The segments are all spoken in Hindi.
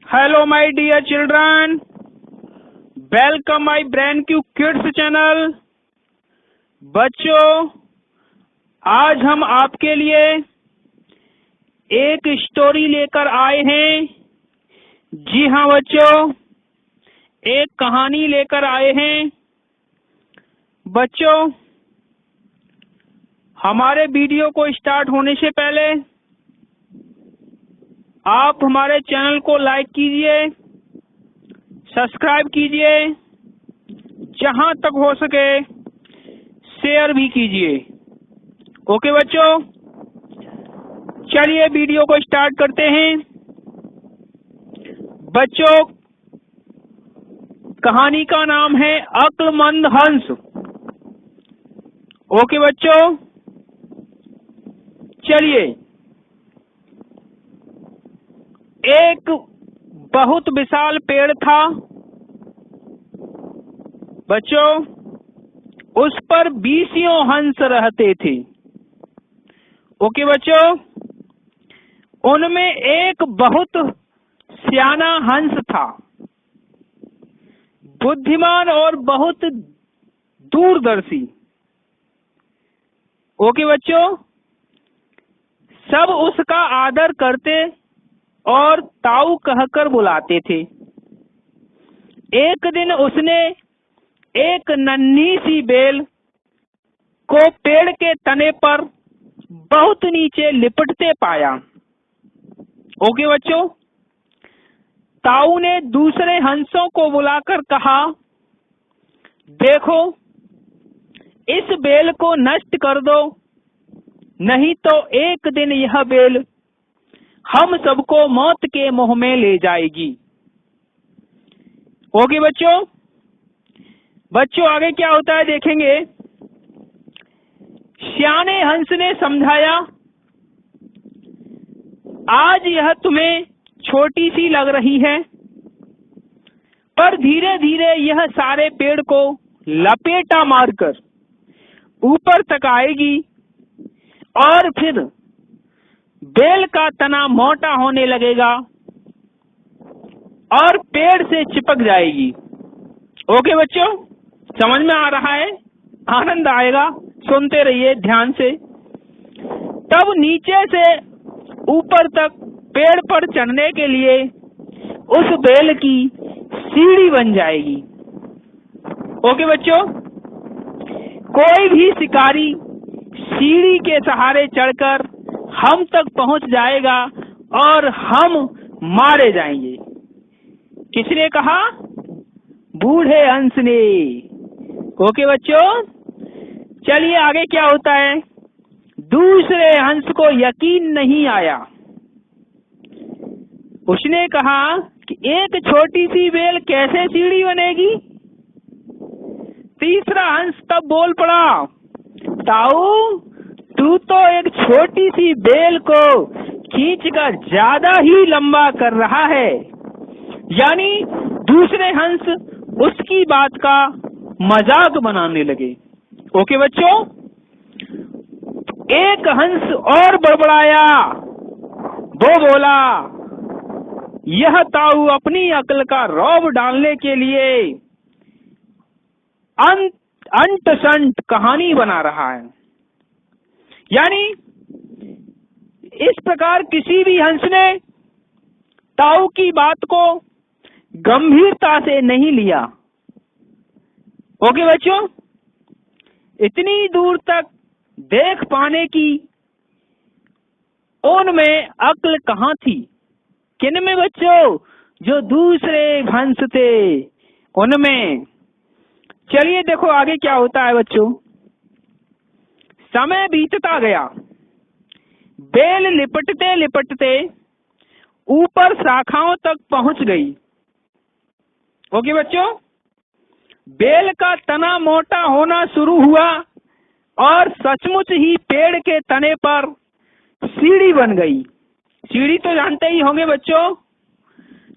Hello my dear children, welcome my Brain Q Kids channel। बच्चों, आज हम आपके लिए एक स्टोरी लेकर आए हैं। जी हाँ बच्चों, एक कहानी लेकर आए हैं। बच्चों, हमारे वीडियो को स्टार्ट होने से पहले आप हमारे चैनल को लाइक कीजिए, सब्सक्राइब कीजिए, जहां तक हो सके शेयर भी कीजिए। ओके बच्चों, चलिए वीडियो को स्टार्ट करते हैं। बच्चों, कहानी का नाम है अक्लमंद हंस। ओके बच्चों, चलिए। एक बहुत विशाल पेड़ था बच्चों, उस पर 20 हंस रहते थे। ओके बच्चों, उनमें एक बहुत सियाना हंस था, बुद्धिमान और बहुत दूरदर्शी। ओके बच्चों, सब उसका आदर करते और ताऊ कहकर बुलाते थे। एक दिन उसने एक नन्ही सी बेल को पेड़ के तने पर बहुत नीचे लिपटते पाया। ओके बच्चों, ताऊ ने दूसरे हंसों को बुलाकर कहा, देखो, इस बेल को नष्ट कर दो, नहीं तो एक दिन यह बेल हम सबको मौत के मुंह में ले जाएगी। ओके बच्चों, आगे क्या होता है देखेंगे। सियाने हंस ने समझाया, आज यह तुम्हें छोटी सी लग रही है, पर धीरे धीरे यह सारे पेड़ को लपेटा मारकर ऊपर तक आएगी और फिर बेल का तना मोटा होने लगेगा और पेड़ से चिपक जाएगी। ओके बच्चों, समझ में आ रहा है? आनंद आएगा, सुनते रहिए ध्यान से। तब नीचे से ऊपर तक पेड़ पर चढ़ने के लिए उस बेल की सीढ़ी बन जाएगी। ओके बच्चों, कोई भी शिकारी सीढ़ी के सहारे चढ़कर हम तक पहुंच जाएगा और हम मारे जाएंगे। किसने कहा? बूढ़े हंस ने। ओके बच्चों, चलिए आगे क्या होता है। दूसरे हंस को यकीन नहीं आया। उसने कहा कि एक छोटी सी बेल कैसे सीढ़ी बनेगी। तीसरा हंस तब बोल पड़ा, ताऊ, तू तो एक छोटी सी बेल को खींचकर ज्यादा ही लंबा कर रहा है। यानी दूसरे हंस उसकी बात का मजाक बनाने लगे। ओके बच्चों, एक हंस और बड़बड़ाया। वो बोला, यह ताऊ अपनी अक्ल का रौब डालने के लिए अंट संट कहानी बना रहा है। यानी इस प्रकार किसी भी हंस ने ताऊ की बात को गंभीरता से नहीं लिया। ओके बच्चों, इतनी दूर तक देख पाने की उनमें अक्ल कहाँ थी? किन में बच्चों? जो दूसरे हंस थे उनमें। चलिए देखो आगे क्या होता है बच्चों। समय बीतता गया, बेल लिपटते लिपटते ऊपर शाखाओं तक पहुंच गई। ओके बच्चों, बेल का तना मोटा होना शुरू हुआ और सचमुच ही पेड़ के तने पर सीढ़ी बन गई। सीढ़ी तो जानते ही होंगे बच्चों,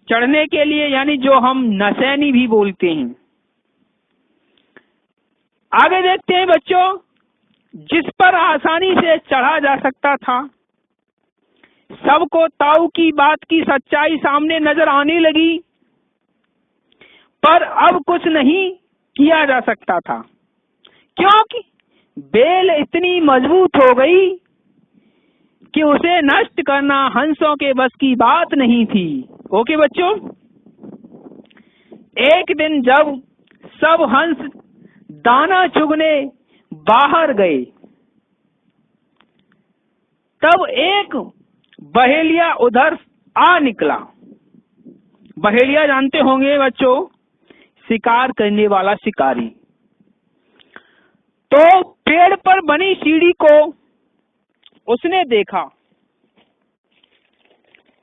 चढ़ने के लिए, यानी जो हम नसैनी भी बोलते हैं। आगे देखते हैं बच्चों, जिस पर आसानी से चढ़ा जा सकता था। सबको ताऊ की बात की सच्चाई सामने नजर आने लगी, पर अब कुछ नहीं किया जा सकता था, क्योंकि बेल इतनी मजबूत हो गई कि उसे नष्ट करना हंसों के बस की बात नहीं थी। ओके बच्चों, एक दिन जब सब हंस दाना चुगने बाहर गए, तब एक बहेलिया उधर आ निकला। बहेलिया जानते होंगे बच्चों, शिकार करने वाला शिकारी। तो पेड़ पर बनी सीढ़ी को उसने देखा।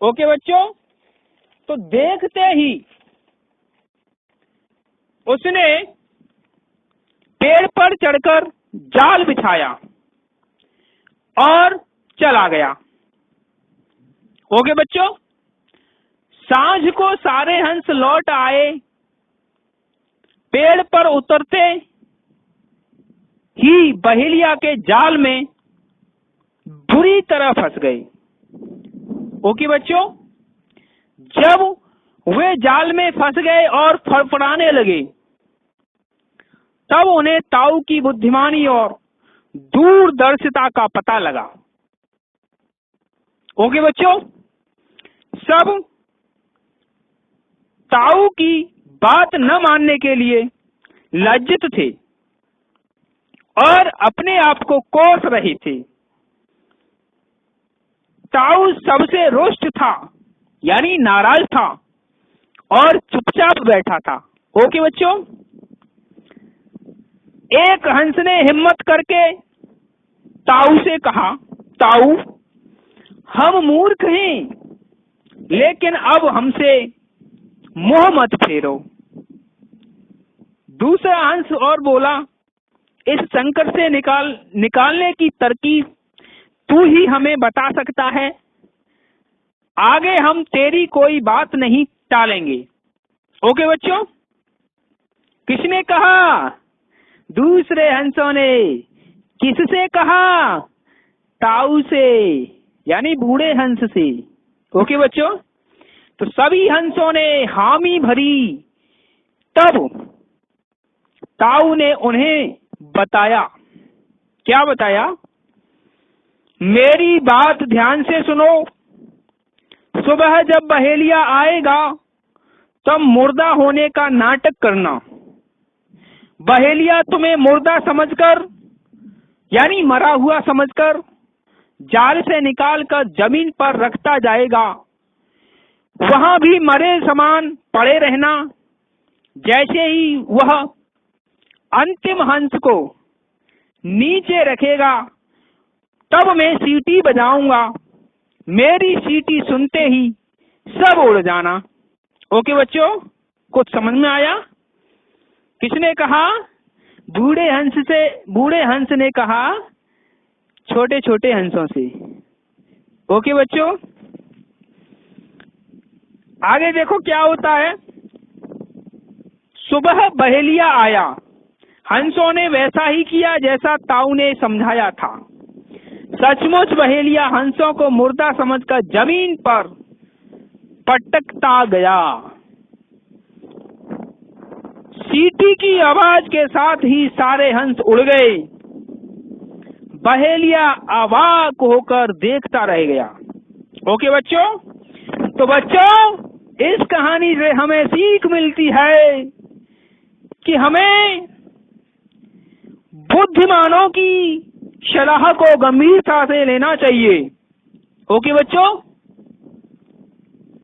ओके बच्चों, तो देखते ही उसने पेड़ पर चढ़कर जाल बिछाया और चला गया। ओके बच्चों, सांझ को सारे हंस लौट आए। पेड़ पर उतरते ही बहेलिया के जाल में बुरी तरह फंस गए। ओके बच्चों, जब वे जाल में फंस गए और फड़फड़ाने लगे, तब उन्हें ताऊ की बुद्धिमानी और दूरदर्शिता का पता लगा। ओके बच्चों, सब ताऊ की बात न मानने के लिए लज्जित थे और अपने आप को कोस रहे थे। ताऊ सबसे रुष्ट था, यानी नाराज था और चुपचाप बैठा था। ओके बच्चों, एक हंस ने हिम्मत करके ताऊ से कहा, ताऊ, हम मूर्ख हैं, लेकिन अब हमसे मोह मत फेरो। दूसरा हंस और बोला, इस संकट से निकालने की तरकीब तू ही हमें बता सकता है। आगे हम तेरी कोई बात नहीं टालेंगे। ओके बच्चों, किसने कहा? दूसरे हंसों ने। किससे कहा? ताऊ से, यानी बूढ़े हंस से। ओके बच्चों, तो सभी हंसों ने हामी भरी। तब ताऊ ने उन्हें बताया। क्या बताया? मेरी बात ध्यान से सुनो। सुबह जब बहेलिया आएगा तब मुर्दा होने का नाटक करना। बहेलिया तुम्हें मुर्दा समझकर, यानी मरा हुआ समझकर, जाल से निकालकर जमीन पर रखता जाएगा। वहां भी मरे समान पड़े रहना। जैसे ही वह अंतिम हंस को नीचे रखेगा, तब मैं सीटी बजाऊंगा। मेरी सीटी सुनते ही सब उड़ जाना। ओके बच्चों, कुछ समझ में आया? किसने कहा? बूढ़े हंस ने कहा छोटे छोटे हंसों से। ओके बच्चों, आगे देखो क्या होता है। सुबह बहेलिया आया। हंसों ने वैसा ही किया जैसा ताऊ ने समझाया था। सचमुच बहेलिया हंसों को मुर्दा समझकर जमीन पर पटकता गया। सीटी की आवाज के साथ ही सारे हंस उड़ गए। बहेलिया अवाक होकर देखता रह गया। ओके बच्चों, तो बच्चों, इस कहानी से हमें सीख मिलती है कि हमें बुद्धिमानों की सलाह को गंभीरता से लेना चाहिए। ओके बच्चों,